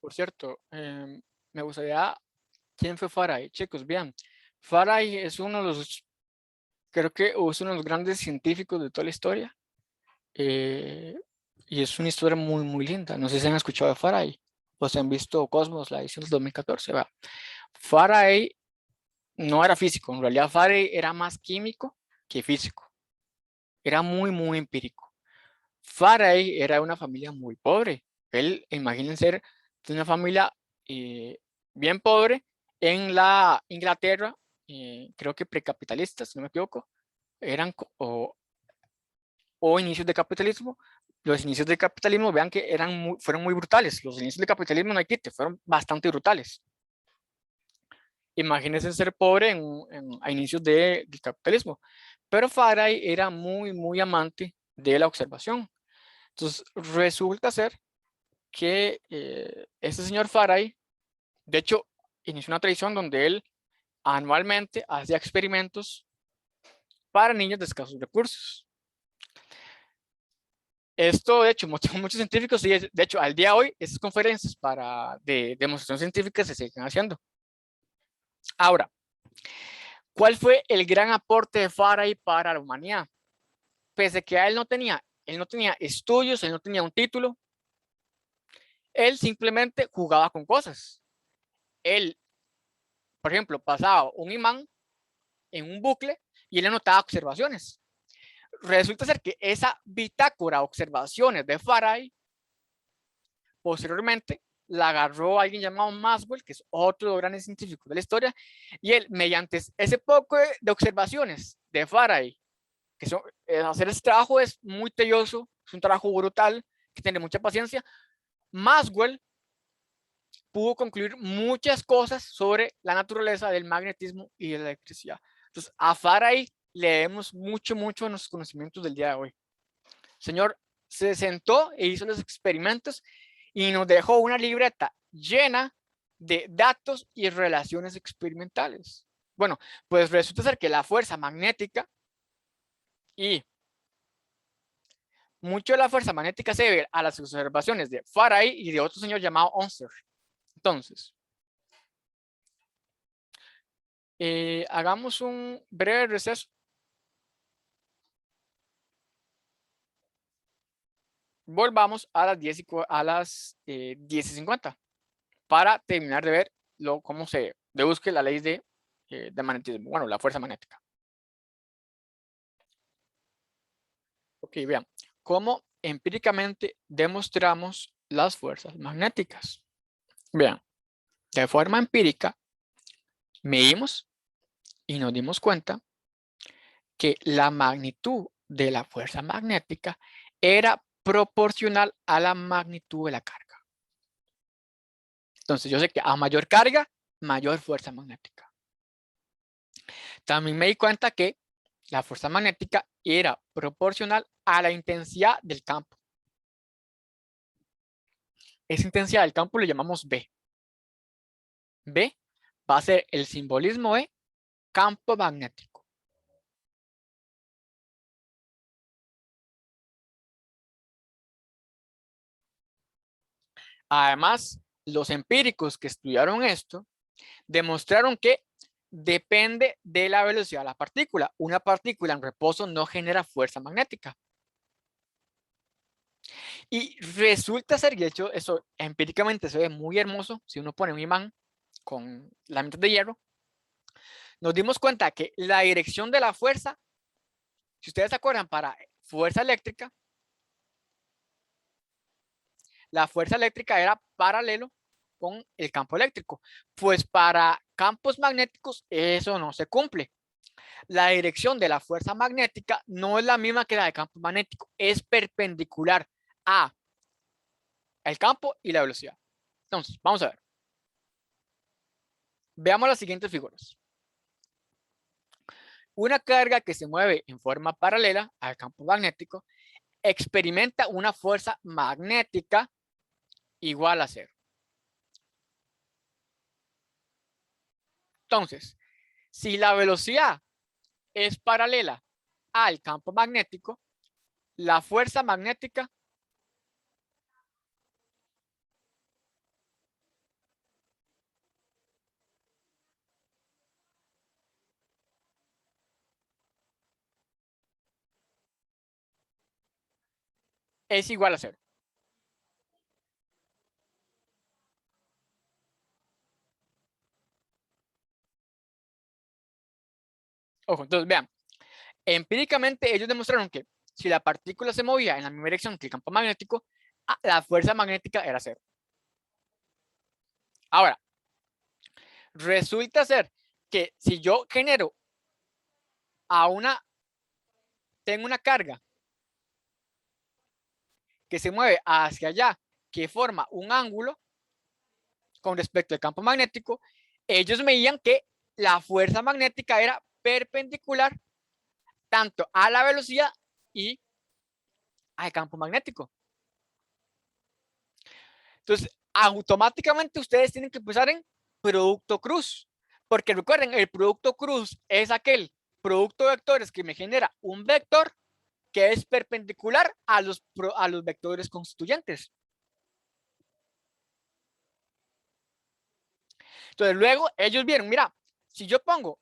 por cierto, me gustaría, ¿quién fue Faraday? Chicos, bien, Faraday es uno de los, creo que es uno de los grandes científicos de toda la historia. eh, y es una historia muy, muy linda. No sé si han escuchado de Faraday o si han visto Cosmos, la edición del 2014. ¿Va? Faraday no era físico, en realidad Faraday era más químico que físico. Era muy, muy empírico. Faraday era de una familia muy pobre. Él, imaginen ser de una familia eh, bien pobre en la Inglaterra, creo que precapitalista, si no me equivoco, eran o inicios de capitalismo. Los inicios del capitalismo, vean que fueron muy brutales. Los inicios del capitalismo, no hay quite, fueron bastante brutales. Imagínense ser pobre a inicios del capitalismo. Pero Faraday era muy, muy amante de la observación. Entonces, resulta ser que este señor Faraday, de hecho, inició una tradición donde él anualmente hacía experimentos para niños de escasos recursos. Esto, de hecho, motivó a muchos científicos y, de hecho, al día de hoy, esas conferencias de demostración científica se siguen haciendo. Ahora, ¿cuál fue el gran aporte de Faraday para la humanidad? Pese a que él no tenía estudios, él no tenía un título, él simplemente jugaba con cosas. Él, por ejemplo, pasaba un imán en un bucle y él anotaba observaciones. Resulta ser que esa bitácora observaciones de Faraday, posteriormente la agarró alguien llamado Maxwell, que es otro de los grandes científicos de la historia, y él, mediante ese poco de observaciones de Faraday, que son, hacer ese trabajo es muy tedioso, es un trabajo brutal, que tiene mucha paciencia, Maxwell pudo concluir muchas cosas sobre la naturaleza del magnetismo y de la electricidad. Entonces, a Faraday le debemos mucho, mucho a nuestros conocimientos del día de hoy. El señor se sentó e hizo los experimentos y nos dejó una libreta llena de datos y relaciones experimentales. Bueno, pues resulta ser que la fuerza magnética y mucho de la fuerza magnética se debe a las observaciones de Faraday y de otro señor llamado Onster. Entonces, hagamos un breve receso. Volvamos a las 10:50 para terminar de ver cómo se deduzca la ley de magnetismo, bueno, la fuerza magnética. Ok, vean, ¿cómo empíricamente demostramos las fuerzas magnéticas? Vean, de forma empírica, medimos y nos dimos cuenta que la magnitud de la fuerza magnética era proporcional a la magnitud de la carga. Entonces, yo sé que a mayor carga, mayor fuerza magnética. También me di cuenta que la fuerza magnética era proporcional a la intensidad del campo. Esa intensidad del campo le llamamos B. B va a ser el simbolismo de campo magnético. Además, los empíricos que estudiaron esto demostraron que depende de la velocidad de la partícula. Una partícula en reposo no genera fuerza magnética. Y resulta ser, y de hecho eso empíricamente se ve muy hermoso, si uno pone un imán con láminas de hierro, nos dimos cuenta que la dirección de la fuerza, si ustedes se acuerdan, para fuerza eléctrica, la fuerza eléctrica era paralelo con el campo eléctrico. Pues para campos magnéticos eso no se cumple. La dirección de la fuerza magnética no es la misma que la del campo magnético, es perpendicular a el campo y la velocidad. Entonces, vamos a ver. Veamos las siguientes figuras. Una carga que se mueve en forma paralela al campo magnético experimenta una fuerza magnética igual a cero. Entonces, si la velocidad es paralela al campo magnético, la fuerza magnética es igual a 0. Ojo, entonces vean, empíricamente ellos demostraron que si la partícula se movía en la misma dirección que el campo magnético, la fuerza magnética era 0. Ahora, resulta ser que si yo genero tengo una carga que se mueve hacia allá, que forma un ángulo con respecto al campo magnético, ellos veían que la fuerza magnética era perpendicular tanto a la velocidad y al campo magnético. Entonces, automáticamente ustedes tienen que pensar en producto cruz, porque recuerden, el producto cruz es aquel producto de vectores que me genera un vector que es perpendicular a los vectores constituyentes. Entonces, luego ellos vieron, mira, si yo pongo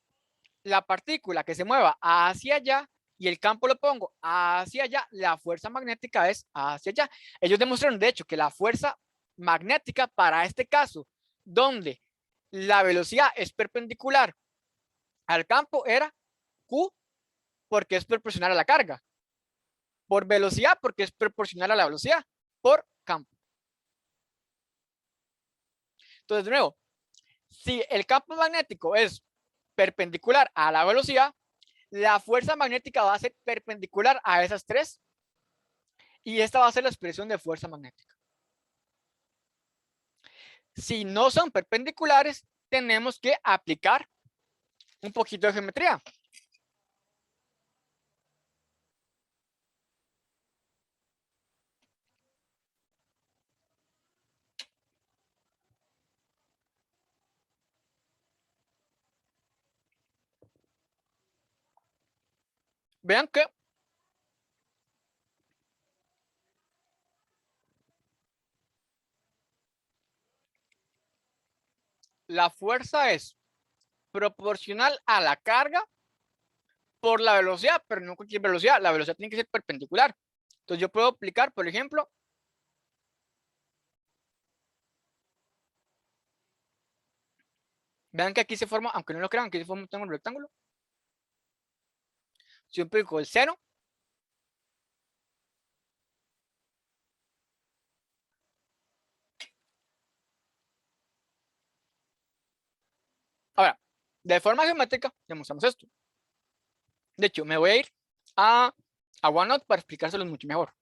la partícula que se mueva hacia allá y el campo lo pongo hacia allá, la fuerza magnética es hacia allá. Ellos demostraron, de hecho, que la fuerza magnética para este caso, donde la velocidad es perpendicular al campo, era Q, porque es proporcional a la carga, por velocidad, porque es proporcional a la velocidad, por campo. Entonces, de nuevo, si el campo magnético es perpendicular a la velocidad, la fuerza magnética va a ser perpendicular a esas tres y esta va a ser la expresión de fuerza magnética. Si no son perpendiculares, tenemos que aplicar un poquito de geometría. Vean que la fuerza es proporcional a la carga por la velocidad, pero no cualquier velocidad. La velocidad tiene que ser perpendicular. Entonces yo puedo aplicar, por ejemplo, vean que aquí se forma, aunque no lo crean, aquí se forma un rectángulo. Si yo aplico el seno, ahora, de forma geométrica, demostramos esto. De hecho, me voy a ir a OneNote para explicárselo mucho mejor.